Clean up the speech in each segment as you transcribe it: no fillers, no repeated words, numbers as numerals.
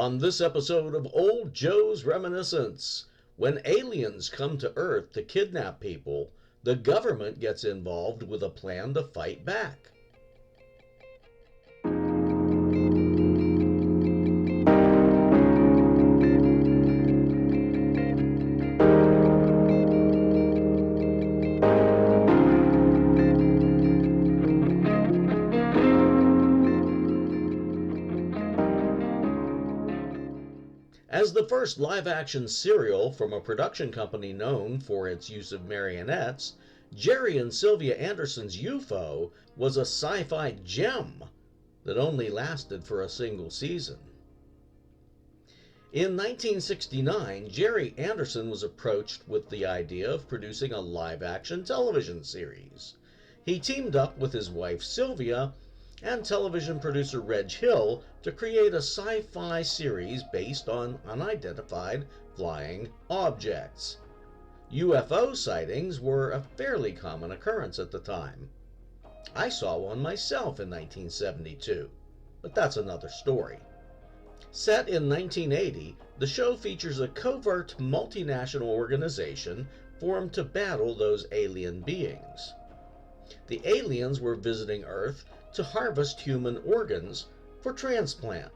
On this episode of Old Joe's Reminiscence, when aliens come to Earth to kidnap people, the government gets involved with a plan to fight back. As the first live-action serial from a production company known for its use of marionettes, Gerry and Sylvia Anderson's UFO was a sci-fi gem that only lasted for a single season. In 1969, Gerry Anderson was approached with the idea of producing a live-action television series. He teamed up with his wife Sylvia and television producer Reg Hill to create a sci-fi series based on unidentified flying objects. UFO sightings were a fairly common occurrence at the time. I saw one myself in 1972, but that's another story. Set in 1980, the show features a covert multinational organization formed to battle those alien beings. The aliens were visiting Earth to harvest human organs for transplant,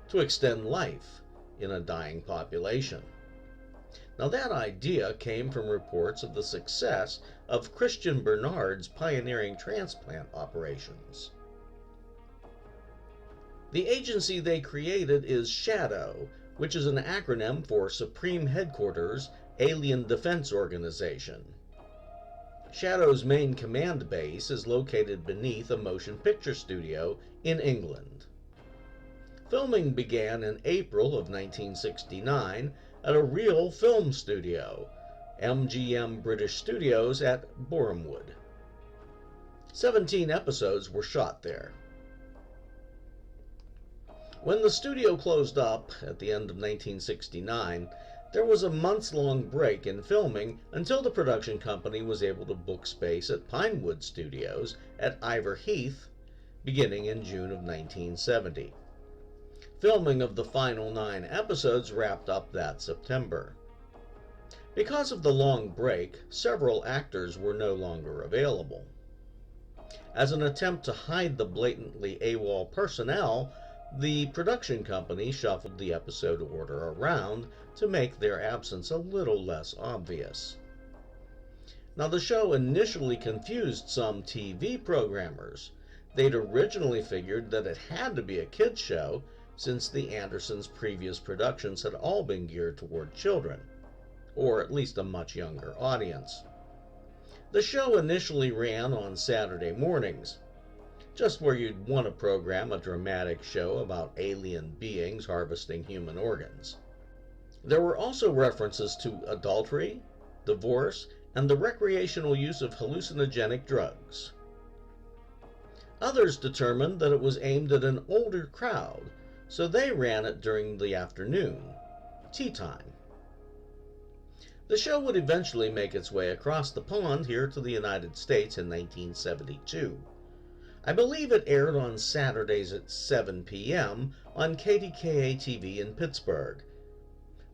to extend life in a dying population. Now that idea came from reports of the success of Christian Bernard's pioneering transplant operations. The agency they created is S.H.A.D.O.W, which is an acronym for Supreme Headquarters Alien Defense Organization. S.H.A.D.O.W's main command base is located beneath a motion picture studio in England. Filming began in April of 1969 at a real film studio, MGM British Studios at Borehamwood. 17 episodes were shot there. When the studio closed up at the end of 1969, there was a months-long break in filming until the production company was able to book space at Pinewood Studios at Ivor Heath, beginning in June of 1970. Filming of the final 9 episodes wrapped up that September. Because of the long break, several actors were no longer available. As an attempt to hide the blatantly AWOL personnel, the production company shuffled the episode order around to make their absence a little less obvious. Now, the show initially confused some TV programmers. They'd originally figured that it had to be a kids' show since the Andersons' previous productions had all been geared toward children, or at least a much younger audience. The show initially ran on Saturday mornings, just where you'd want to program a dramatic show about alien beings harvesting human organs. There were also references to adultery, divorce, and the recreational use of hallucinogenic drugs. Others determined that it was aimed at an older crowd, so they ran it during the afternoon, tea time. The show would eventually make its way across the pond here to the United States in 1972. I believe it aired on Saturdays at 7 p.m. on KDKA-TV in Pittsburgh.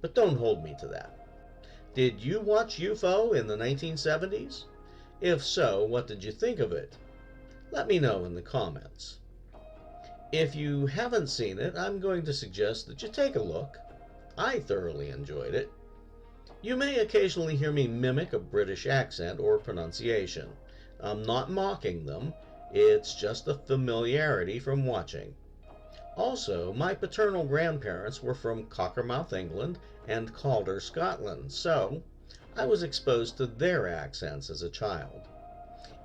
But don't hold me to that. Did you watch UFO in the 1970s? If so, what did you think of it? Let me know in the comments. If you haven't seen it, I'm going to suggest that you take a look. I thoroughly enjoyed it. You may occasionally hear me mimic a British accent or pronunciation. I'm not mocking them. It's just a familiarity from watching. Also, my paternal grandparents were from Cockermouth, England, and Calder, Scotland, so I was exposed to their accents as a child.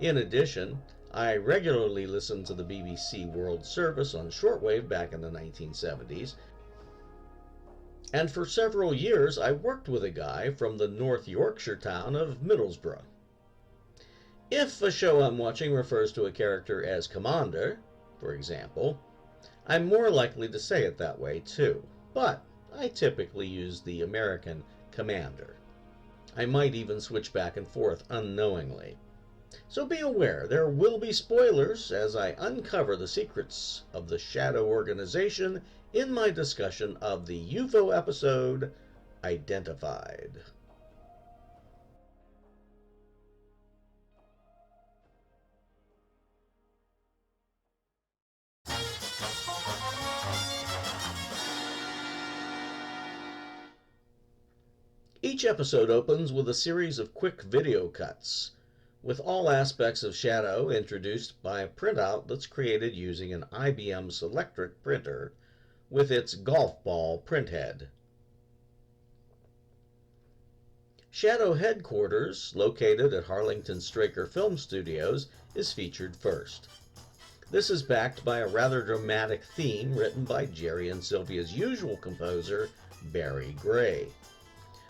In addition, I regularly listened to the BBC World Service on shortwave back in the 1970s, and for several years I worked with a guy from the North Yorkshire town of Middlesbrough. If a show I'm watching refers to a character as Commander, for example, I'm more likely to say it that way too, but I typically use the American Commander. I might even switch back and forth unknowingly. So be aware, there will be spoilers as I uncover the secrets of the S.H.A.D.O.W organization in my discussion of the UFO episode, Identified. Each episode opens with a series of quick video cuts, with all aspects of S.H.A.D.O.W introduced by a printout that's created using an IBM Selectric printer with its golf ball printhead. S.H.A.D.O.W headquarters, located at Harlington Straker Film Studios, is featured first. This is backed by a rather dramatic theme written by Gerry and Sylvia's usual composer, Barry Gray.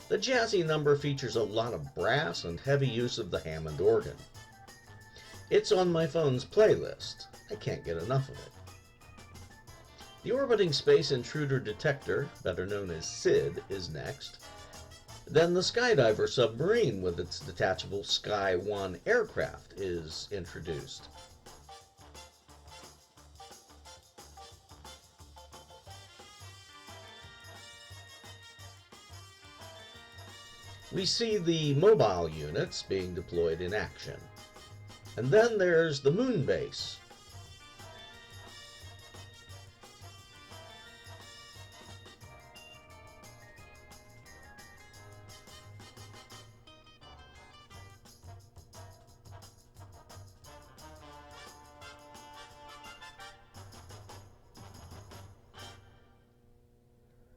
The jazzy number features a lot of brass and heavy use of the Hammond organ. It's on my phone's playlist. I can't get enough of it. The orbiting space intruder detector, better known as S.H.A.D., is next. Then the skydiver submarine with its detachable Sky 1 aircraft is introduced. We see the mobile units being deployed in action. And then there's the moon base.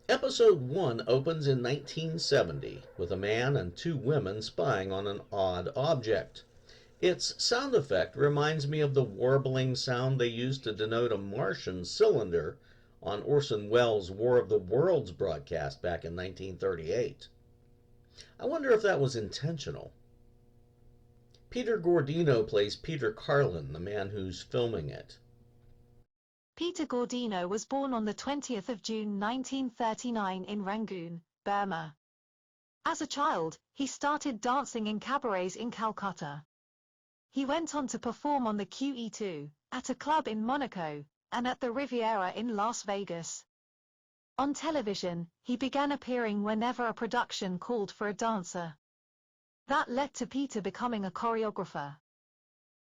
Episode 1 opens in 1970 with a man and two women spying on an odd object. Its sound effect reminds me of the warbling sound they used to denote a Martian cylinder on Orson Welles' War of the Worlds broadcast back in 1938. I wonder if that was intentional. Peter Gordino plays Peter Carlin, the man who's filming it. Peter Gordino was born on the 20th of June 1939 in Rangoon, Burma. As a child, he started dancing in cabarets in Calcutta. He went on to perform on the QE2, at a club in Monaco, and at the Riviera in Las Vegas. On television, he began appearing whenever a production called for a dancer. That led to Peter becoming a choreographer.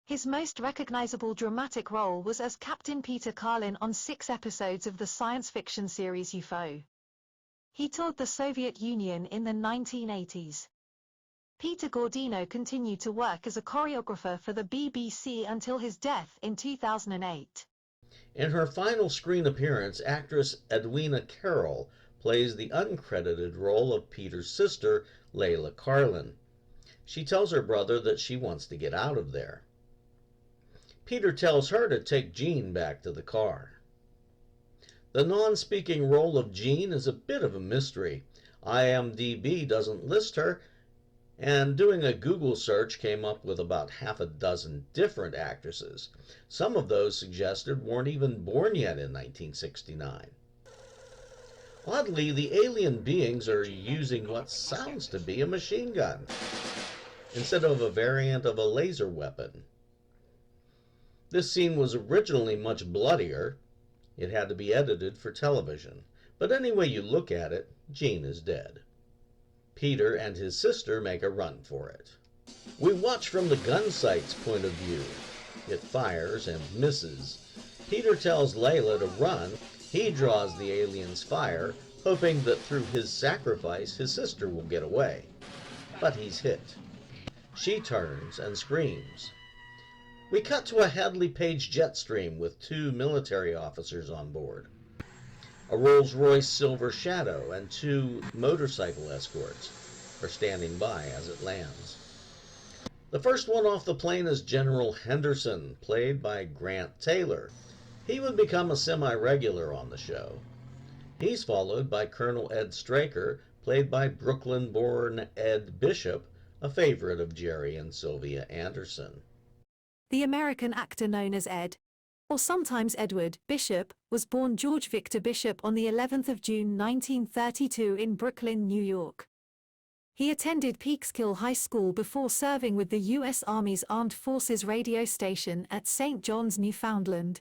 His most recognizable dramatic role was as Captain Peter Carlin on 6 episodes of the science fiction series UFO. He toured the Soviet Union in the 1980s. Peter Gordino continued to work as a choreographer for the BBC until his death in 2008. In her final screen appearance, actress Edwina Carroll plays the uncredited role of Peter's sister, Layla Carlin. She tells her brother that she wants to get out of there. Peter tells her to take Jean back to the car. The non-speaking role of Jean is a bit of a mystery. IMDb doesn't list her, and doing a Google search came up with about half a dozen different actresses. Some of those suggested weren't even born yet in 1969. Oddly, the alien beings are using what sounds to be a machine gun, instead of a variant of a laser weapon. This scene was originally much bloodier. It had to be edited for television. But any way you look at it, Jean is dead. Peter and his sister make a run for it. We watch from the gun sight's point of view. It fires and misses. Peter tells Layla to run. He draws the alien's fire, hoping that through his sacrifice his sister will get away. But he's hit. She turns and screams. We cut to a Hadley Page jet stream with 2 military officers on board. A Rolls-Royce Silver Shadow and 2 motorcycle escorts are standing by as it lands. The first one off the plane is General Henderson, played by Grant Taylor. He would become a semi-regular on the show. He's followed by Colonel Ed Straker, played by Brooklyn-born Ed Bishop, a favorite of Gerry and Sylvia Anderson. The American actor known as Ed, or sometimes Edward, Bishop, was born George Victor Bishop on the 11th of June 1932 in Brooklyn, New York. He attended Peekskill High School before serving with the U.S. Army's Armed Forces radio station at St. John's, Newfoundland.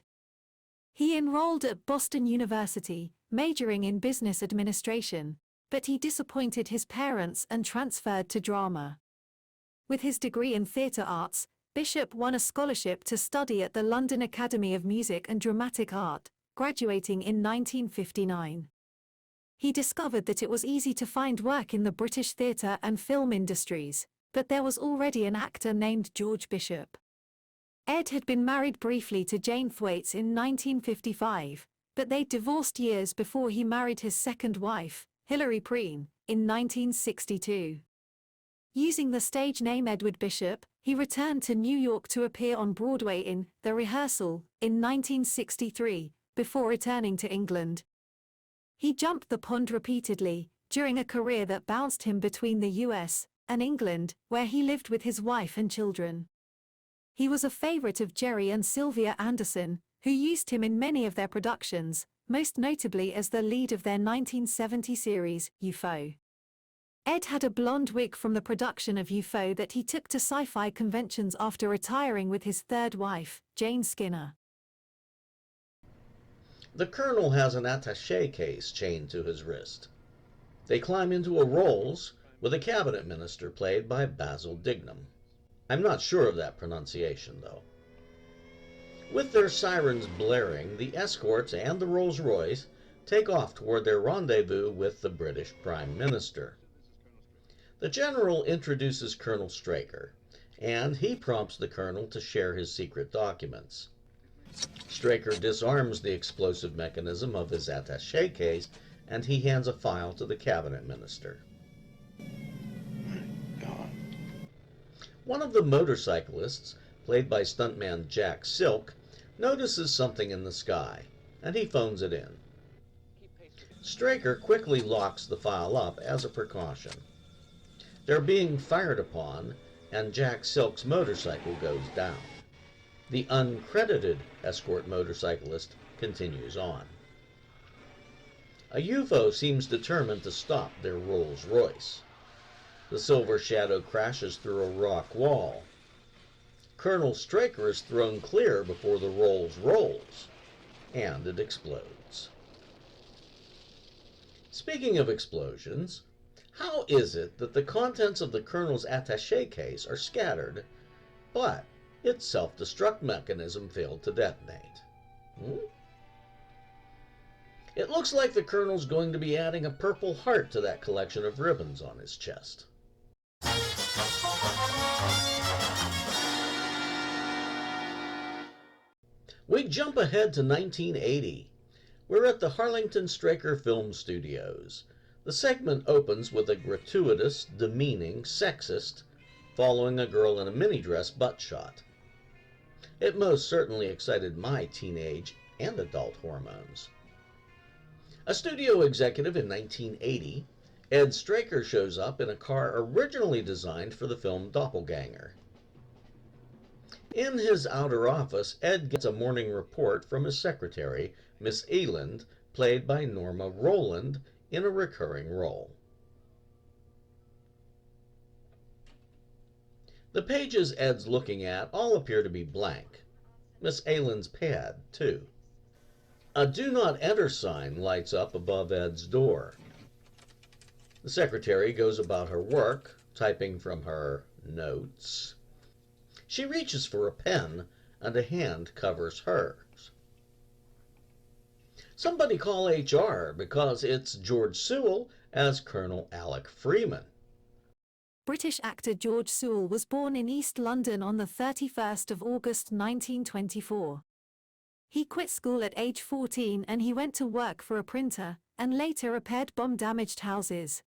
He enrolled at Boston University, majoring in business administration, but he disappointed his parents and transferred to drama. With his degree in theatre arts, Bishop won a scholarship to study at the London Academy of Music and Dramatic Art, graduating in 1959. He discovered that it was easy to find work in the British theatre and film industries, but there was already an actor named George Bishop. Ed had been married briefly to Jane Thwaites in 1955, but they divorced years before he married his second wife, Hilary Preen, in 1962. Using the stage name Edward Bishop, he returned to New York to appear on Broadway in The Rehearsal in 1963, before returning to England. He jumped the pond repeatedly, during a career that bounced him between the US and England, where he lived with his wife and children. He was a favorite of Gerry and Sylvia Anderson, who used him in many of their productions, most notably as the lead of their 1970 series, UFO. Ed had a blonde wig from the production of UFO that he took to sci-fi conventions after retiring with his third wife, Jane Skinner. The colonel has an attaché case chained to his wrist. They climb into a Rolls with a cabinet minister played by Basil Dignam. I'm not sure of that pronunciation, though. With their sirens blaring, the escorts and the Rolls-Royce take off toward their rendezvous with the British Prime Minister. The general introduces Colonel Straker, and he prompts the colonel to share his secret documents. Straker disarms the explosive mechanism of his attaché case, and he hands a file to the cabinet minister. One of the motorcyclists, played by stuntman Jack Silk, notices something in the sky, and he phones it in. Straker quickly locks the file up as a precaution. They're being fired upon, and Jack Silk's motorcycle goes down. The uncredited escort motorcyclist continues on. A UFO seems determined to stop their Rolls-Royce. The silver shadow crashes through a rock wall. Colonel Straker is thrown clear before the Rolls rolls, and it explodes. Speaking of explosions, how is it that the contents of the colonel's attaché case are scattered, but its self-destruct mechanism failed to detonate? It looks like the colonel's going to be adding a purple heart to that collection of ribbons on his chest. We jump ahead to 1980. We're at the Harlington Straker Film Studios. The segment opens with a gratuitous, demeaning, sexist, following a girl in a mini dress butt shot. It most certainly excited my teenage and adult hormones. A studio executive in 1980, Ed Straker shows up in a car originally designed for the film Doppelgänger. In his outer office, Ed gets a morning report from his secretary, Miss Eland, played by Norma Rowland, in a recurring role. The pages Ed's looking at all appear to be blank. Miss Eland's pad, too. A "Do Not Enter" sign lights up above Ed's door. The secretary goes about her work, typing from her notes. She reaches for a pen, and a hand covers hers. Somebody call HR, because it's George Sewell as Colonel Alec Freeman. British actor George Sewell was born in East London on the 31st of August 1924. He quit school at age 14 and he went to work for a printer, and later repaired bomb-damaged houses.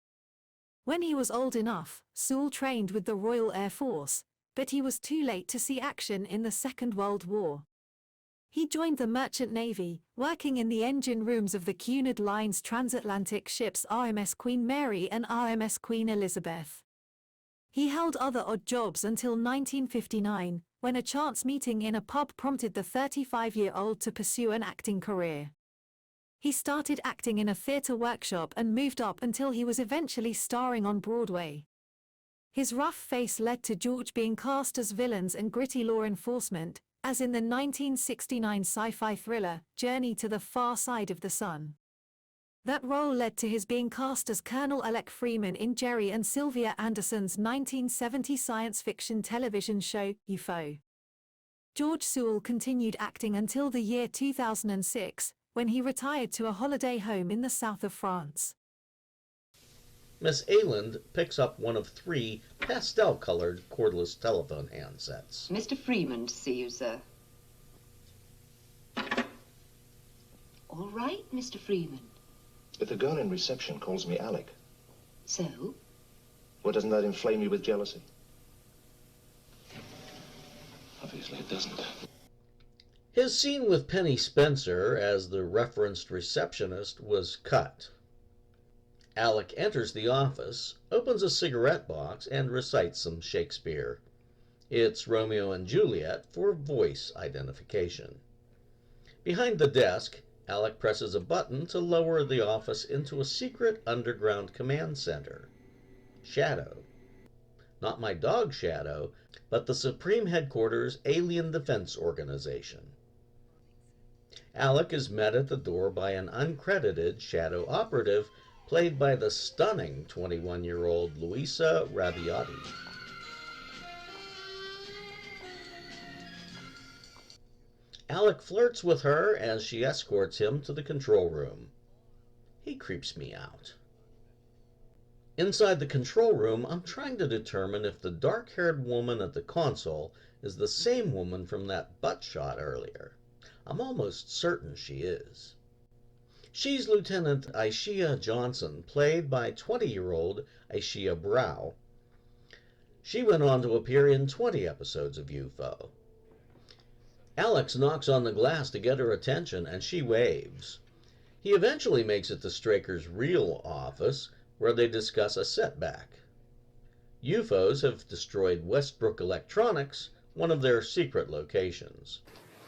When he was old enough, Sewell trained with the Royal Air Force, but he was too late to see action in the Second World War. He joined the Merchant Navy, working in the engine rooms of the Cunard Line's transatlantic ships RMS Queen Mary and RMS Queen Elizabeth. He held other odd jobs until 1959, when a chance meeting in a pub prompted the 35-year-old to pursue an acting career. He started acting in a theatre workshop and moved up until he was eventually starring on Broadway. His rough face led to George being cast as villains and gritty law enforcement, as in the 1969 sci-fi thriller, Journey to the Far Side of the Sun. That role led to his being cast as Colonel Alec Freeman in Gerry and Sylvia Anderson's 1970 science fiction television show, UFO. George Sewell continued acting until the year 2006, when he retired to a holiday home in the south of France. Miss Ayland picks up one of 3 pastel-colored cordless telephone handsets. Mr. Freeman to see you, sir. All right, Mr. Freeman. If the girl in reception calls me Alec, So? well, doesn't that inflame you with jealousy? Obviously it doesn't. His scene with Penny Spencer as the referenced receptionist was cut. Alec enters the office, opens a cigarette box, and recites some Shakespeare. It's Romeo and Juliet for voice identification. Behind the desk, Alec presses a button to lower the office into a secret underground command center. S.H.A.D.O.W. Not my dog Shadow, but the Supreme Headquarters Alien Defense Organization. Alec is met at the door by an uncredited S.H.A.D.O.W. operative played by the stunning 21-year-old Luisa Rabiotti. Alec flirts with her as she escorts him to the control room. He creeps me out. Inside the control room, I'm trying to determine if the dark-haired woman at the console is the same woman from that butt shot earlier. I'm almost certain she is. She's Lieutenant Ishia Johnson, played by 20-year-old Ishia Brow. She went on to appear in 20 episodes of UFO. Alex knocks on the glass to get her attention, and she waves. He eventually makes it to Straker's real office, where they discuss a setback. UFOs have destroyed Westbrook Electronics, one of their secret locations.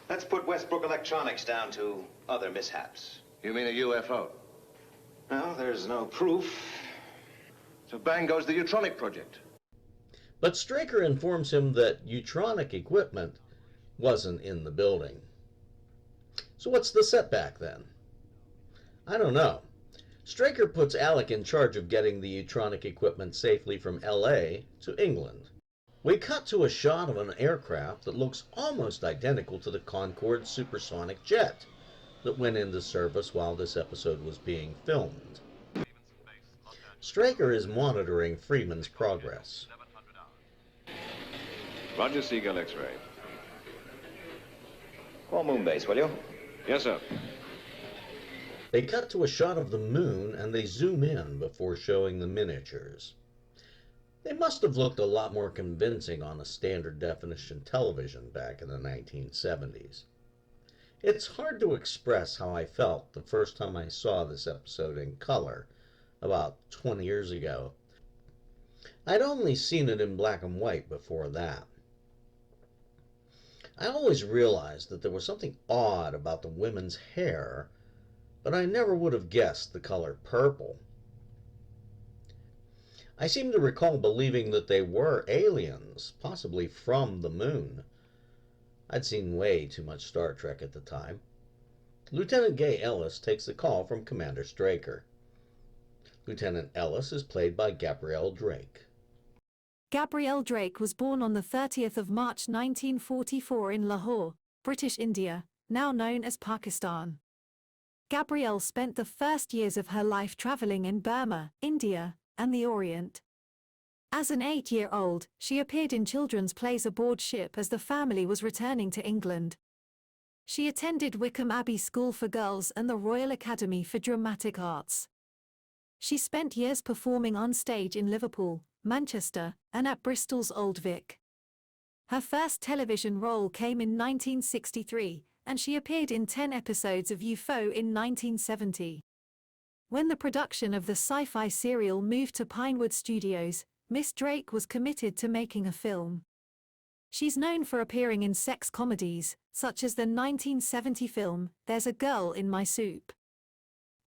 Let's put Westbrook Electronics down to other mishaps. You mean a UFO? Well, there's no proof. So bang goes the Utronic project. But Straker informs him that Utronic equipment wasn't in the building. So what's the setback then? I don't know. Straker puts Alec in charge of getting the Utronic equipment safely from LA to England. We cut to a shot of an aircraft that looks almost identical to the Concorde supersonic jet that went into service while this episode was being filmed. Straker is monitoring Freeman's progress. Roger, Seagull X-ray. Call Moonbase, will you? Yes, sir. They cut to a shot of the moon and they zoom in before showing the miniatures. They must have looked a lot more convincing on a standard definition television back in the 1970s. It's hard to express how I felt the first time I saw this episode in color, about 20 years ago. I'd only seen it in black and white before that. I always realized that there was something odd about the women's hair, but I never would have guessed the color purple. I seem to recall believing that they were aliens, possibly from the moon. I'd seen way too much Star Trek at the time. Lieutenant Gay Ellis takes the call from Commander Straker. Lieutenant Ellis is played by Gabrielle Drake. Gabrielle Drake was born on the 30th of March 1944 in Lahore, British India, now known as Pakistan. Gabrielle spent the first years of her life traveling in Burma, India, and the Orient. As an 8-year-old, she appeared in children's plays aboard ship as the family was returning to England. She attended Wickham Abbey School for Girls and the Royal Academy for Dramatic Arts. She spent years performing on stage in Liverpool, Manchester, and at Bristol's Old Vic. Her first television role came in 1963, and she appeared in 10 episodes of UFO in 1970. When the production of the sci-fi serial moved to Pinewood Studios, Miss Drake was committed to making a film. She's known for appearing in sex comedies, such as the 1970 film, There's a Girl in My Soup.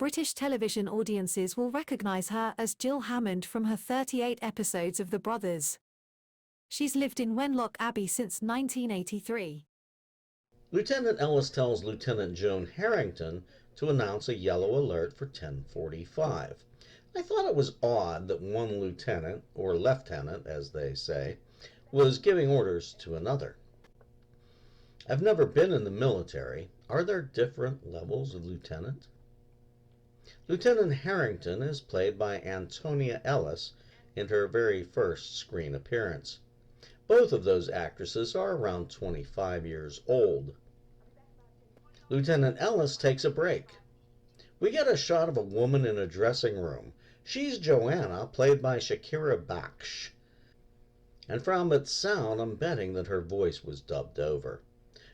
British television audiences will recognize her as Jill Hammond from her 38 episodes of The Brothers. She's lived in Wenlock Abbey since 1983. Lieutenant Ellis tells Lieutenant Joan Harrington to announce a yellow alert for 10:45. I thought it was odd that one lieutenant, or lieutenant as they say, was giving orders to another. I've never been in the military. Are there different levels of lieutenant? Lieutenant Harrington is played by Antonia Ellis in her very first screen appearance. Both of those actresses are around 25 years old. Lieutenant Ellis takes a break. We get a shot of a woman in a dressing room. She's Joanna, played by Shakira Baksh. And from its sound, I'm betting that her voice was dubbed over.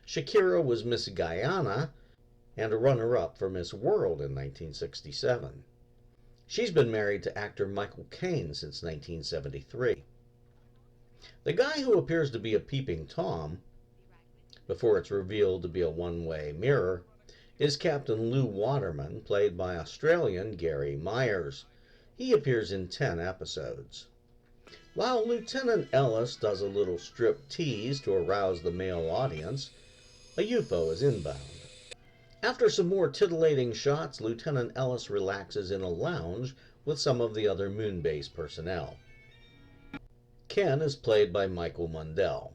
Shakira was Miss Guyana and a runner-up for Miss World in 1967. She's been married to actor Michael Caine since 1973. The guy who appears to be a peeping Tom, before it's revealed to be a one-way mirror, is Captain Lou Waterman, played by Australian Gary Myers. He appears in 10 episodes. While Lieutenant Ellis does a little strip tease to arouse the male audience, a UFO is inbound. After some more titillating shots, Lieutenant Ellis relaxes in a lounge with some of the other Moonbase personnel. Ken is played by Michael Mundell.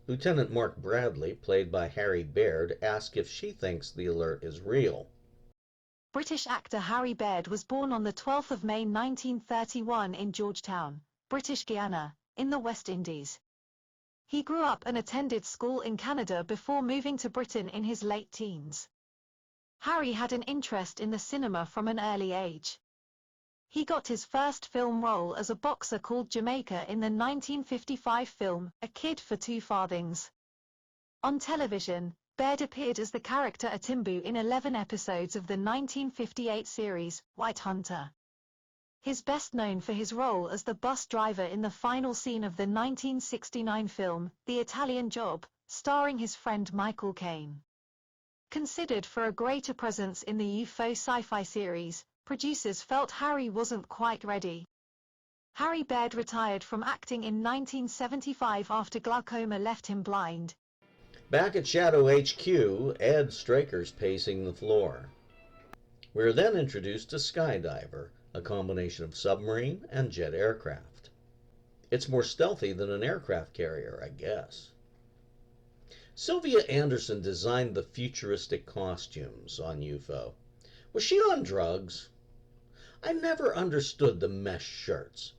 Lieutenant Mark Bradley, played by Harry Baird, asks if she thinks the alert is real. British actor Harry Baird was born on the 12th of May 1931 in Georgetown, British Guiana, in the West Indies. He grew up and attended school in Canada before moving to Britain in his late teens. Harry had an interest in the cinema from an early age. He got his first film role as a boxer called Jamaica in the 1955 film A Kid for Two Farthings. On television, Baird appeared as the character Atimbu in 11 episodes of the 1958 series White Hunter. He's best known for his role as the bus driver in the final scene of the 1969 film The Italian Job, starring his friend Michael Caine. Considered for a greater presence in the UFO sci-fi series, producers felt Harry wasn't quite ready. Harry Baird retired from acting in 1975 after glaucoma left him blind. Back at Shadow HQ, Ed Straker's pacing the floor. We're then introduced to Skydiver, a combination of submarine and jet aircraft. It's more stealthy than an aircraft carrier, I guess. Sylvia Anderson designed the futuristic costumes on UFO. Was she on drugs? I never understood the mesh shirts,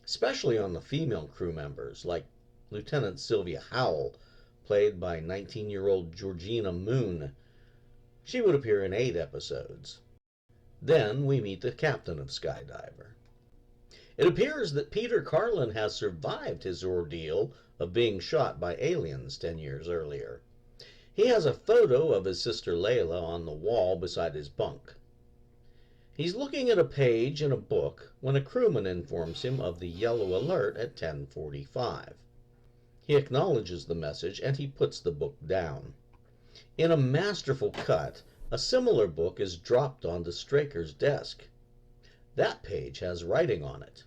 especially on the female crew members, like Lieutenant Sylvia Howell, played by 19-year-old Georgina Moon. She would appear in 8 episodes. Then we meet the captain of Skydiver. It appears that Peter Carlin has survived his ordeal of being shot by aliens 10 years earlier. He has a photo of his sister Layla on the wall beside his bunk. He's looking at a page in a book when a crewman informs him of the yellow alert at 10:45. He acknowledges the message and he puts the book down. In a masterful cut, a similar book is dropped onto Straker's desk. That page has writing on it.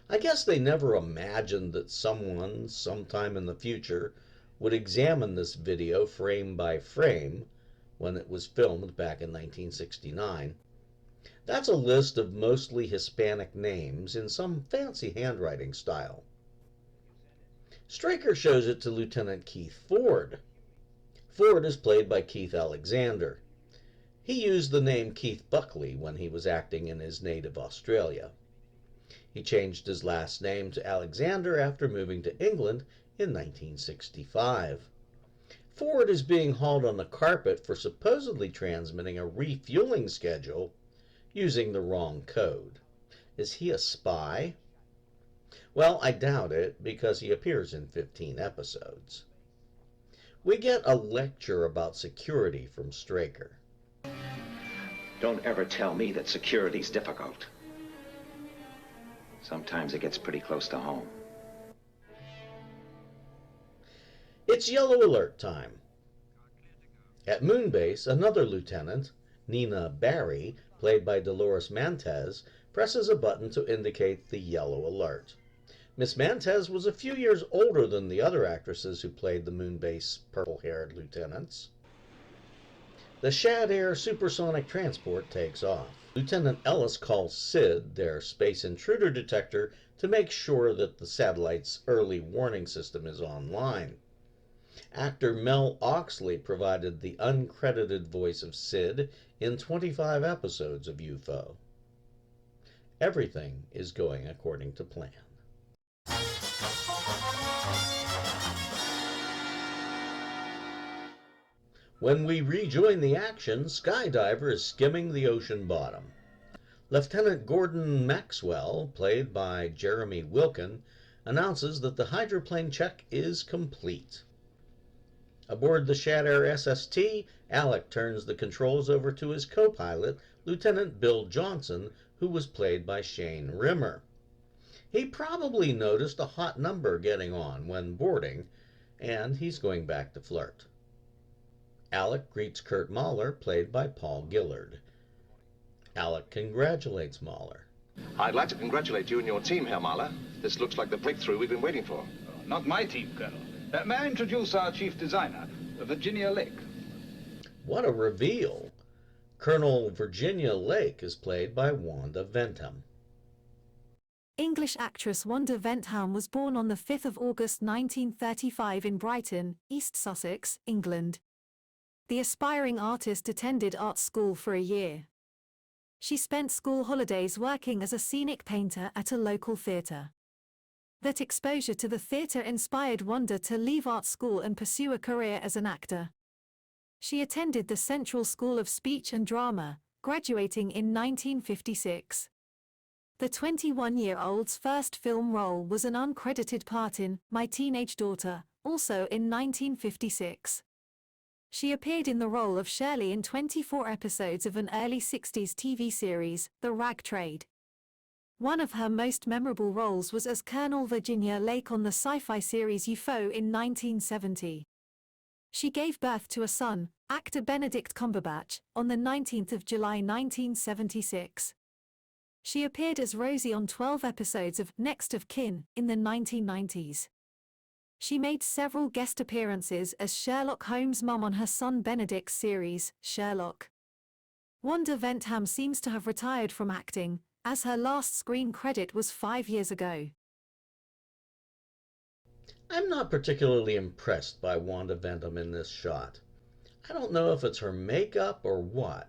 I guess they never imagined that someone, sometime in the future, would examine this video frame by frame when it was filmed back in 1969. That's a list of mostly Hispanic names in some fancy handwriting style. Straker shows it to Lieutenant Keith Ford. Ford is played by Keith Alexander. He used the name Keith Buckley when he was acting in his native Australia. He changed his last name to Alexander after moving to England in 1965. Ford is being hauled on the carpet for supposedly transmitting a refueling schedule using the wrong code. Is he a spy? Well, I doubt it, because he appears in 15 episodes. We get a lecture about security from Straker. Don't ever tell me that security's difficult. Sometimes it gets pretty close to home. It's yellow alert time. At Moonbase, another lieutenant, Nina Barry, played by Dolores Mantez, presses a button to indicate the yellow alert. Miss Mantez was a few years older than the other actresses who played the moon-base purple-haired lieutenants. The S.H.A.D.O.W supersonic transport takes off. Lieutenant Ellis calls S.H.A.D., their space intruder detector, to make sure that the satellite's early warning system is online. Actor Mel Oxley provided the uncredited voice of S.H.A.D. in 25 episodes of UFO. Everything is going according to plan. When we rejoin the action, Skydiver is skimming the ocean bottom. Lieutenant Gordon Maxwell, played by Jeremy Wilkin, announces that the hydroplane check is complete. Aboard the S.H.A.D.O.W SST, Alec turns the controls over to his co-pilot, Lieutenant Bill Johnson, who was played by Shane Rimmer. He probably noticed a hot number getting on when boarding, and he's going back to flirt. Alec greets Kurt Mahler, played by Paul Gillard. Alec congratulates Mahler. I'd like to congratulate you and your team, Herr Mahler. This looks like the breakthrough we've been waiting for. Not my team, Colonel. May I introduce our chief designer, Virginia Lake? What a reveal! Colonel Virginia Lake is played by Wanda Ventham. English actress Wanda Ventham was born on the 5th of August 1935 in Brighton, East Sussex, England. The aspiring artist attended art school for a year. She spent school holidays working as a scenic painter at a local theatre. That exposure to the theatre inspired Wanda to leave art school and pursue a career as an actor. She attended the Central School of Speech and Drama, graduating in 1956. The 21-year-old's first film role was an uncredited part in My Teenage Daughter, also in 1956. She appeared in the role of Shirley in 24 episodes of an early 60s TV series, The Rag Trade. One of her most memorable roles was as Colonel Virginia Lake on the sci-fi series UFO in 1970. She gave birth to a son, actor Benedict Cumberbatch, on the 19th of July 1976. She appeared as Rosie on 12 episodes of Next of Kin in the 1990s. She made several guest appearances as Sherlock Holmes' mum on her son Benedict's series, Sherlock. Wanda Ventham seems to have retired from acting, as her last screen credit was 5 years ago. I'm not particularly impressed by Wanda Ventham in this shot. I don't know if it's her makeup or what,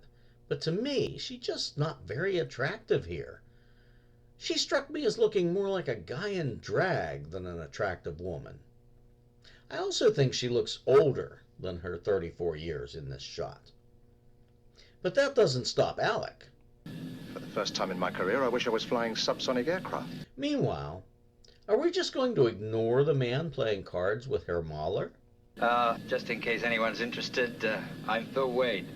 but to me, she's just not very attractive here. She struck me as looking more like a guy in drag than an attractive woman. I also think she looks older than her 34 years in this shot. But that doesn't stop Alec. For the first time in my career, I wish I was flying subsonic aircraft. Meanwhile, are we just going to ignore the man playing cards with Herr Mahler? Just in case anyone's interested, I'm Phil Wade.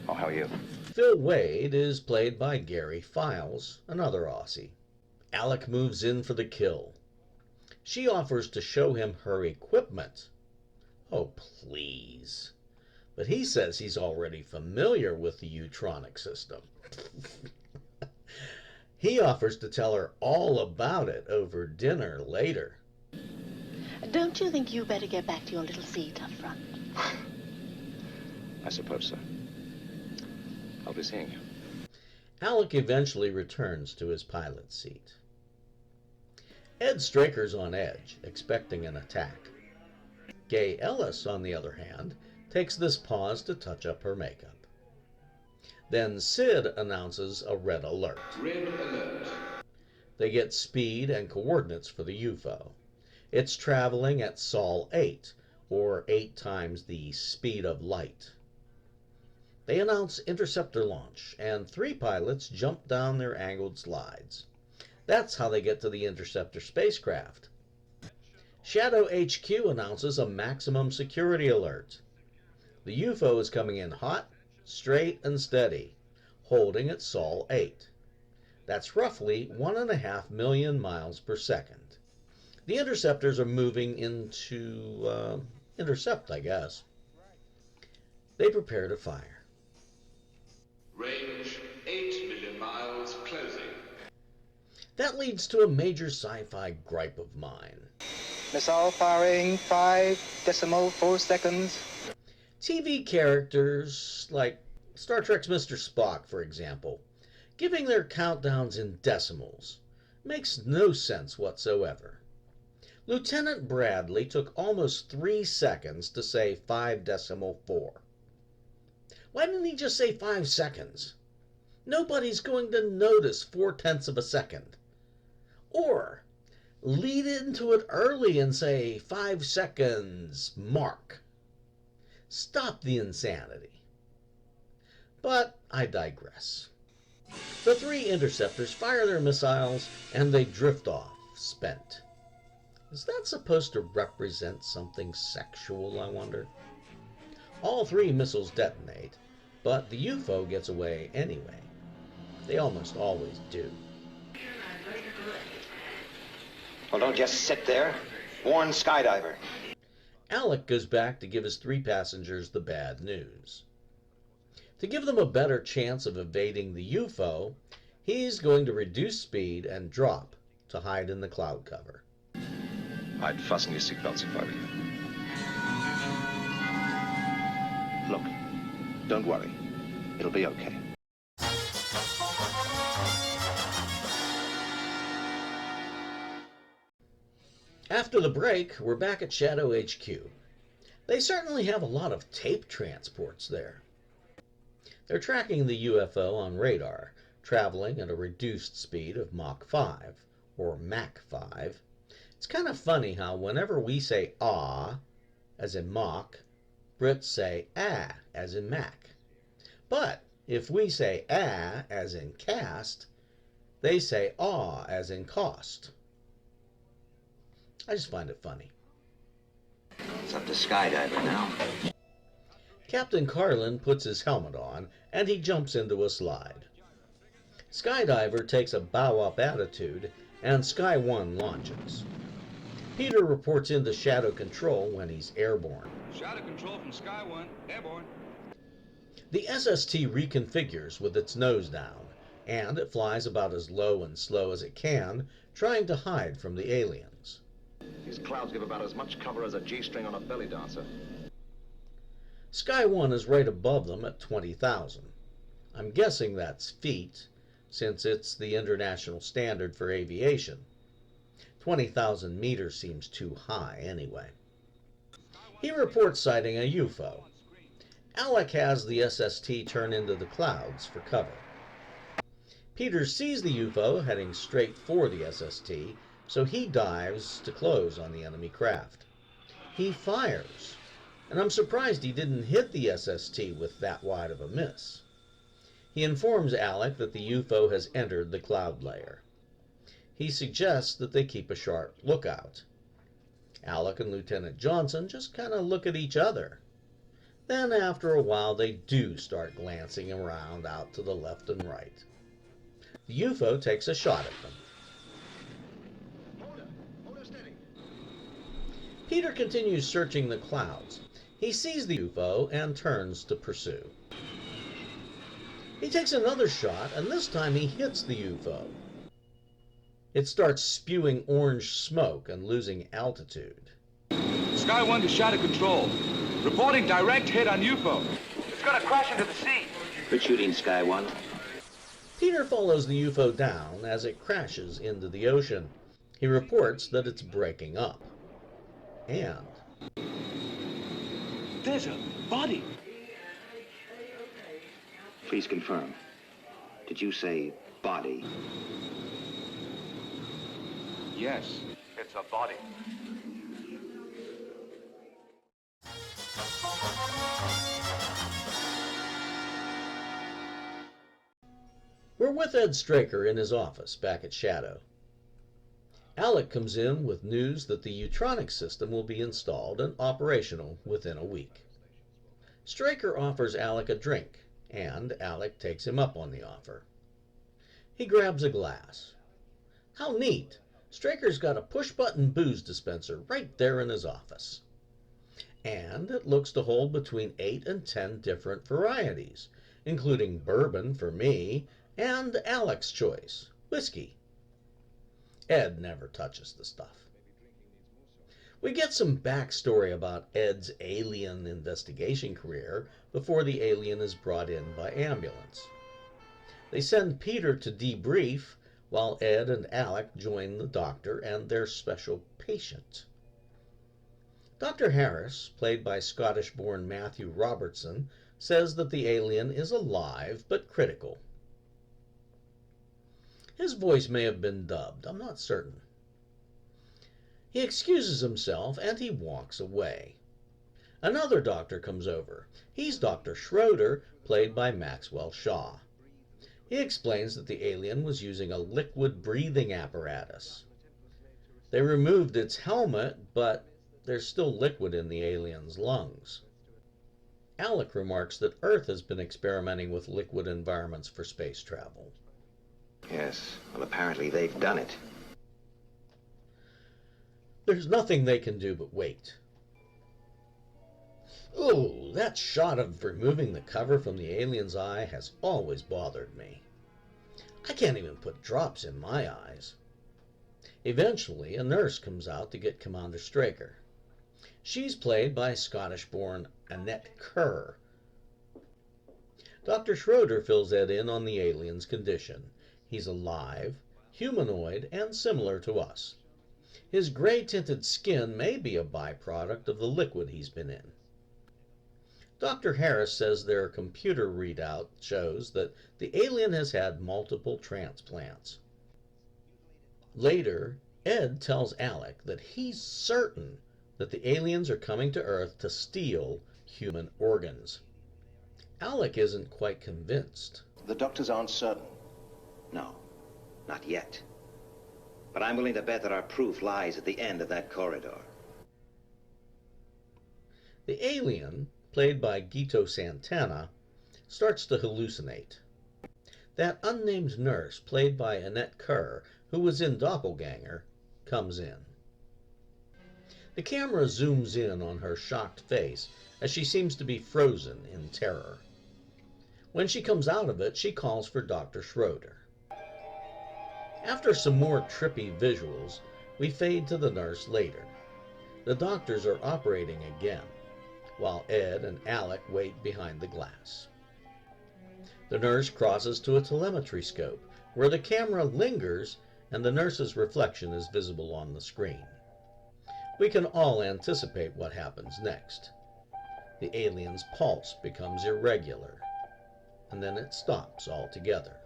Oh, how are you? Phil Wade is played by Gary Files, another Aussie. Alec moves in for the kill. She offers to show him her equipment. Oh, please. But he says he's already familiar with the Utronic system. He offers to tell her all about it over dinner later. Don't you think you better get back to your little seat up front? I suppose so. I'll be seeing you. Alec eventually returns to his pilot's seat. Ed Straker's on edge, expecting an attack. Gay Ellis, on the other hand, takes this pause to touch up her makeup. Then S.H.A.D. announces a red alert. Red alert. They get speed and coordinates for the UFO. It's traveling at Sol 8, or 8 times the speed of light. They announce interceptor launch, and 3 pilots jump down their angled slides. That's how they get to the interceptor spacecraft. S.H.A.D.O.W HQ announces a maximum security alert. The UFO is coming in hot, straight, and steady, holding at Sol 8. That's roughly 1.5 million miles per second. The interceptors are moving in to intercept, I guess. They prepare to fire. Range 8 million miles closing. That leads to a major sci-fi gripe of mine. Missile firing 5.4 seconds. TV characters like Star Trek's Mr. Spock, for example, giving their countdowns in decimals makes no sense whatsoever. Lieutenant Bradley took almost 3 seconds to say 5.4. Why didn't he just say 5 seconds? Nobody's going to notice 4/10 of a second. Or lead into it early and say 5 seconds, mark. Stop the insanity. But I digress. The 3 interceptors fire their missiles and they drift off, spent. Is that supposed to represent something sexual, I wonder? All 3 missiles detonate, but the UFO gets away anyway. They almost always do. Well, don't just sit there. Warn skydiver. Alec goes back to give his 3 passengers the bad news. To give them a better chance of evading the UFO, he's going to reduce speed and drop to hide in the cloud cover. I'd fasten your seatbelts if I were you. Look, don't worry. It'll be okay. After the break, we're back at S.H.A.D.O. HQ. They certainly have a lot of tape transports there. They're tracking the UFO on radar, traveling at a reduced speed of Mach 5, or Mach 5. It's kind of funny how whenever we say ah, as in Mach, Brits say ah, as in Mac. But if we say ah, as in cast, they say ah, as in cost. I just find it funny. It's up to skydiver now. Captain Carlin puts his helmet on, and he jumps into a slide. Skydiver takes a bow-up attitude, and Sky 1 launches. Peter reports into Shadow Control when he's airborne. Shadow Control from Sky 1, airborne. The SST reconfigures with its nose down, and it flies about as low and slow as it can, trying to hide from the aliens. These clouds give about as much cover as a G-string on a belly dancer. Sky 1 is right above them at 20,000. I'm guessing that's feet, since it's the international standard for aviation. 20,000 meters seems too high anyway. He reports sighting a UFO. Alec has the SST turn into the clouds for cover. Peter sees the UFO heading straight for the SST, so he dives to close on the enemy craft. He fires, and I'm surprised he didn't hit the SST with that wide of a miss. He informs Alec that the UFO has entered the cloud layer. He suggests that they keep a sharp lookout. Alec and Lieutenant Johnson just kind of look at each other. Then after a while they do start glancing around out to the left and right. The UFO takes a shot at them. Peter continues searching the clouds. He sees the UFO and turns to pursue. He takes another shot, and this time he hits the UFO. It starts spewing orange smoke and losing altitude. Sky 1 to Shadow Control. Reporting direct hit on UFO. It's gonna crash into the sea. Good shooting, Sky 1. Peter follows the UFO down as it crashes into the ocean. He reports that it's breaking up. And there's a body. Please confirm. Did you say body? Yes, it's a body. we're with Ed Straker in his office back at S.H.A.D.O. Alec comes in with news that the Utronic system will be installed and operational within a week. Straker offers Alec a drink, and Alec takes him up on the offer. He grabs a glass. How neat! Straker's got a push-button booze dispenser right there in his office. And it looks to hold between 8 and 10 different varieties, including bourbon for me and Alec's choice, whiskey. Ed never touches the stuff. We get some backstory about Ed's alien investigation career before the alien is brought in by ambulance. They send Peter to debrief while Ed and Alec join the doctor and their special patient. Dr. Harris, played by Scottish-born Matthew Robertson, says that the alien is alive but critical. His voice may have been dubbed, I'm not certain. He excuses himself and he walks away. Another doctor comes over. He's Dr. Schroeder, played by Maxwell Shaw. He explains that the alien was using a liquid breathing apparatus. They removed its helmet, but there's still liquid in the alien's lungs. Alec remarks that Earth has been experimenting with liquid environments for space travel. Yes, well, apparently they've done it. There's nothing they can do but wait. Oh, that shot of removing the cover from the alien's eye has always bothered me. I can't even put drops in my eyes. Eventually, a nurse comes out to get Commander Straker. She's played by Scottish-born Annette Kerr. Dr. Schroeder fills Ed in on the alien's condition. He's alive, humanoid, and similar to us. His gray-tinted skin may be a byproduct of the liquid he's been in. Dr. Harris says their computer readout shows that the alien has had multiple transplants. Later, Ed tells Alec that he's certain that the aliens are coming to Earth to steal human organs. Alec isn't quite convinced. The doctors aren't certain. No, not yet. But I'm willing to bet that our proof lies at the end of that corridor. The alien, played by Guito Santana, starts to hallucinate. That unnamed nurse, played by Annette Kerr, who was in Doppelgänger, comes in. The camera zooms in on her shocked face as she seems to be frozen in terror. When she comes out of it, she calls for Dr. Schroeder. After some more trippy visuals, we fade to the nurse later. The doctors are operating again, while Ed and Alec wait behind the glass. The nurse crosses to a telemetry scope, where the camera lingers and the nurse's reflection is visible on the screen. We can all anticipate what happens next. The alien's pulse becomes irregular, and then it stops altogether.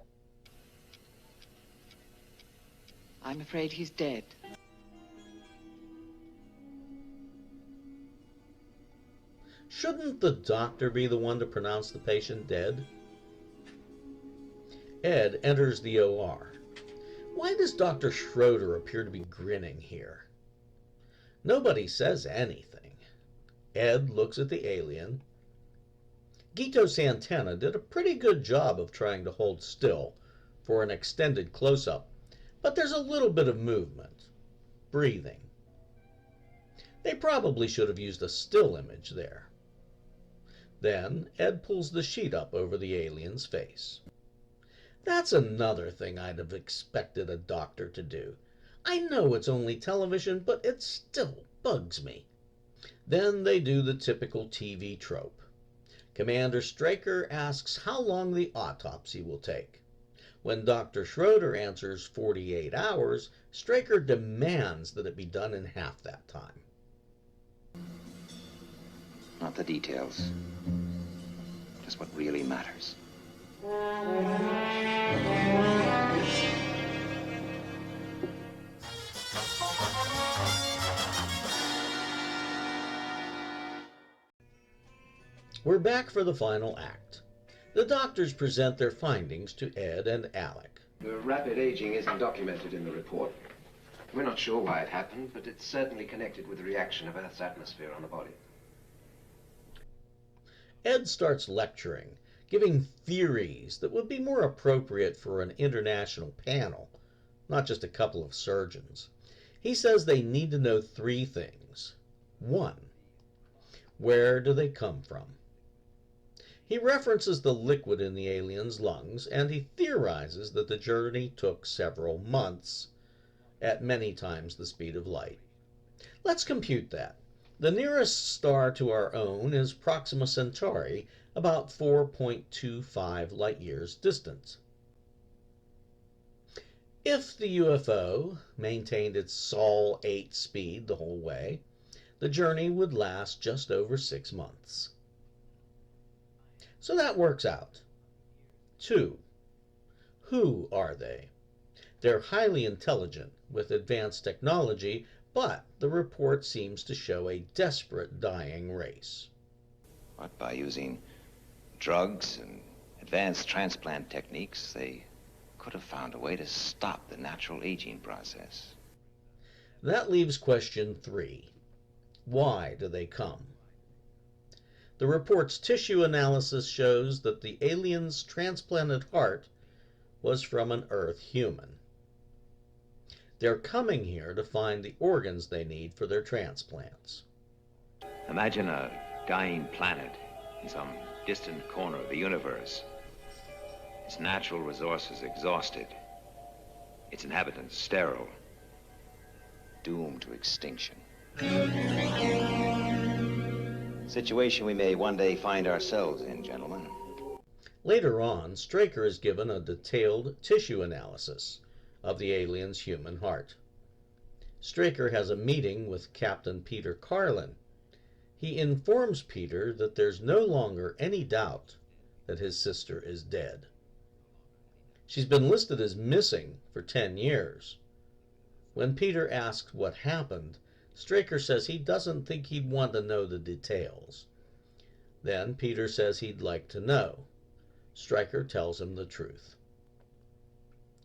I'm afraid he's dead. Shouldn't the doctor be the one to pronounce the patient dead? Ed enters the OR. Why does Dr. Schroeder appear to be grinning here? Nobody says anything. Ed looks at the alien. Guito Santana did a pretty good job of trying to hold still for an extended close-up, but there's a little bit of movement, breathing. They probably should have used a still image there. Then Ed pulls the sheet up over the alien's face. That's another thing I'd have expected a doctor to do. I know it's only television, but it still bugs me. Then they do the typical TV trope. Commander Straker asks how long the autopsy will take. When Dr. Schroeder answers 48 hours, Straker demands that it be done in half that time. Not the details. Just what really matters. We're back for the final act. The doctors present their findings to Ed and Alec. The rapid aging isn't documented in the report. We're not sure why it happened, but it's certainly connected with the reaction of Earth's atmosphere on the body. Ed starts lecturing, giving theories that would be more appropriate for an international panel, not just a couple of surgeons. He says they need to know 3 things. 1. Where do they come from? He references the liquid in the aliens' lungs, and he theorizes that the journey took several months, at many times the speed of light. Let's compute that. The nearest star to our own is Proxima Centauri, about 4.25 light-years distant. If the UFO maintained its Sol 8 speed the whole way, the journey would last just over 6 months. So that works out. 2. Who are they? They're highly intelligent, with advanced technology, but the report seems to show a desperate dying race. But by using drugs and advanced transplant techniques, they could have found a way to stop the natural aging process. That leaves question 3. Why do they come? The report's tissue analysis shows that the aliens' transplanted heart was from an Earth human. They're coming here to find the organs they need for their transplants. Imagine a dying planet in some distant corner of the universe. Its natural resources exhausted. Its inhabitants sterile. Doomed to extinction. Situation we may one day find ourselves in, gentlemen. Later on, Straker is given a detailed tissue analysis of the alien's human heart. Straker has a meeting with Captain Peter Carlin. He informs Peter that there's no longer any doubt that his sister is dead. She's been listed as missing for 10 years. When Peter asks what happened, Straker says he doesn't think he'd want to know the details. Then Peter says he'd like to know. Straker tells him the truth.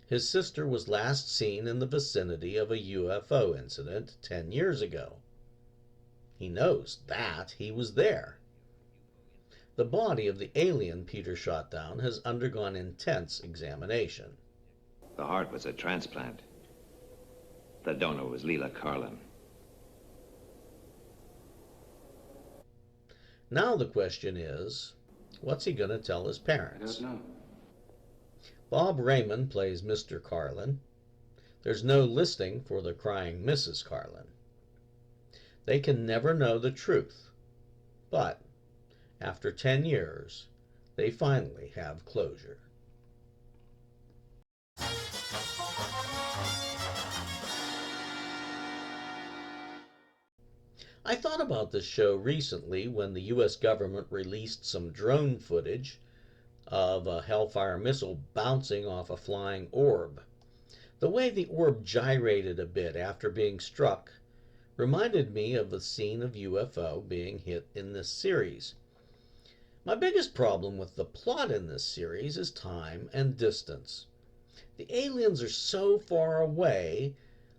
His sister was last seen in the vicinity of a UFO incident 10 years ago. He knows that he was there. The body of the alien Peter shot down has undergone intense examination. The heart was a transplant. The donor was Leela Carlin. Now the question is, what's he going to tell his parents? I don't know. Bob Raymond plays Mr. Carlin. There's no listing for the crying Mrs. Carlin. They can never know the truth, but after 10 years, they finally have closure. I thought about this show recently when the U.S. government released some drone footage of a Hellfire missile bouncing off a flying orb. The way the orb gyrated a bit after being struck reminded me of the scene of UFO being hit in this series. My biggest problem with the plot in this series is time and distance. The aliens are so far away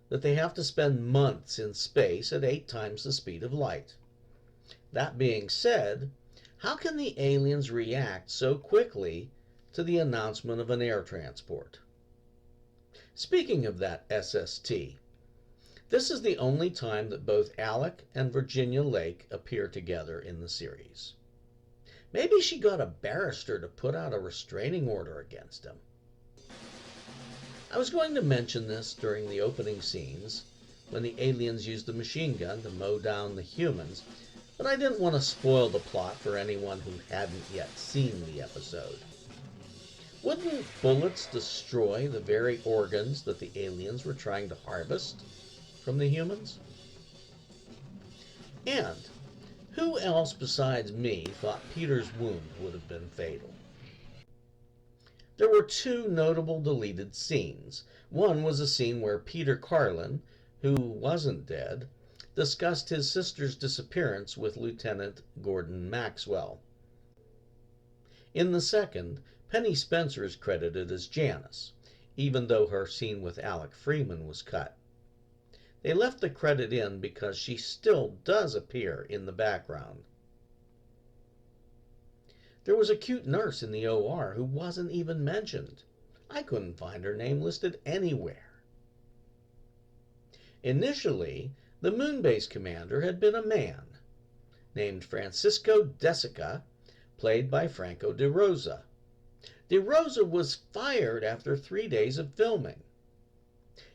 that they have to spend months in space at 8 times the speed of light. That being said, how can the aliens react so quickly to the announcement of an air transport? Speaking of that SST, this is the only time that both Alec and Virginia Lake appear together in the series. Maybe she got a barrister to put out a restraining order against him. I was going to mention this during the opening scenes, when the aliens used the machine gun to mow down the humans, but I didn't want to spoil the plot for anyone who hadn't yet seen the episode. Wouldn't bullets destroy the very organs that the aliens were trying to harvest from the humans? And who else besides me thought Peter's wound would have been fatal? There were 2 notable deleted scenes. One was a scene where Peter Carlin, who wasn't dead, discussed his sister's disappearance with Lieutenant Gordon Maxwell. In the second, Penny Spencer is credited as Janice, even though her scene with Alec Freeman was cut. They left the credit in because she still does appear in the background. There was a cute nurse in the OR who wasn't even mentioned. I couldn't find her name listed anywhere. Initially, the moon base commander had been a man named Francisco Desica, played by Franco de Rosa. De Rosa was fired after 3 days of filming.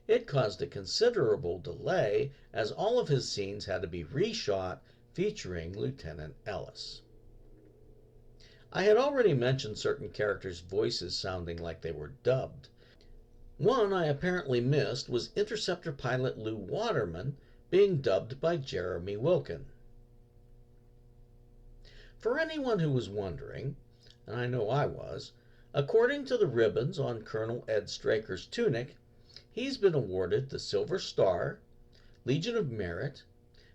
It caused a considerable delay as all of his scenes had to be reshot featuring Lieutenant Ellis. I had already mentioned certain characters' voices sounding like they were dubbed. One I apparently missed was Interceptor pilot Lou Waterman being dubbed by Jeremy Wilkin. For anyone who was wondering, and I know I was, according to the ribbons on Colonel Ed Straker's tunic, he's been awarded the Silver Star, Legion of Merit,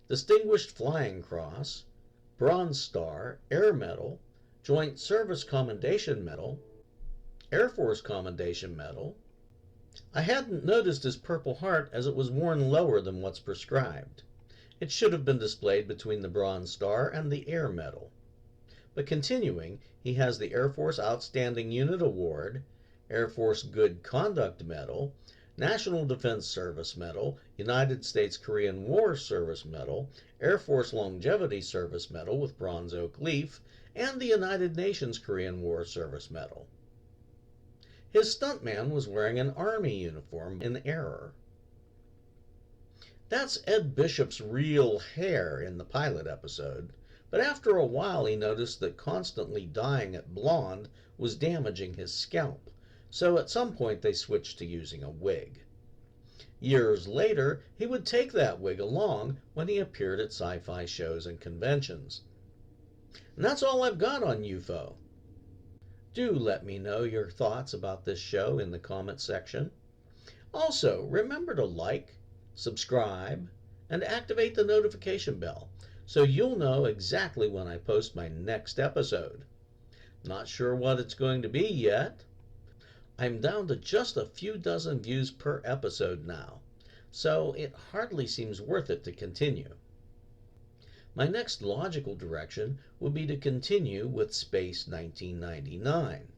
Distinguished Flying Cross, Bronze Star, Air Medal, Joint Service Commendation Medal, Air Force Commendation Medal. I hadn't noticed his Purple Heart as it was worn lower than what's prescribed. It should have been displayed between the Bronze Star and the Air Medal. But continuing, he has the Air Force Outstanding Unit Award, Air Force Good Conduct Medal, National Defense Service Medal, United States Korean War Service Medal, Air Force Longevity Service Medal with Bronze Oak Leaf, and the United Nations Korean War Service Medal. His stuntman was wearing an Army uniform in error. That's Ed Bishop's real hair in the pilot episode, but after a while he noticed that constantly dyeing it blonde was damaging his scalp, so at some point they switched to using a wig. Years later, he would take that wig along when he appeared at sci-fi shows and conventions. And that's all I've got on UFO. Do let me know your thoughts about this show in the comment section. Also, remember to like, subscribe, and activate the notification bell so you'll know exactly when I post my next episode. Not sure what it's going to be yet. I'm down to just a few dozen views per episode now, so it hardly seems worth it to continue. My next logical direction would be to continue with Space 1999.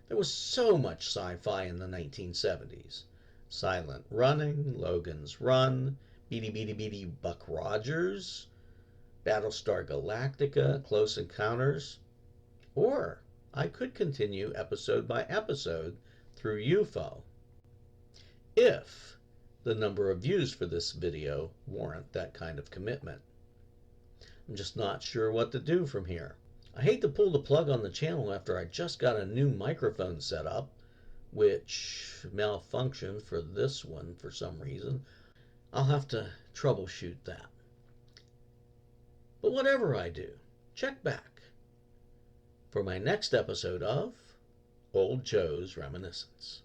There was so much sci-fi in the 1970s. Silent Running, Logan's Run, Beady Beady Beady Buck Rogers, Battlestar Galactica, Close Encounters. Or I could continue episode by episode through UFO, if the number of views for this video warrant that kind of commitment. I'm just not sure what to do from here. I hate to pull the plug on the channel after I just got a new microphone set up, which malfunctioned for this one for some reason. I'll have to troubleshoot that. But whatever I do, check back for my next episode of Old Joe's Reminiscence.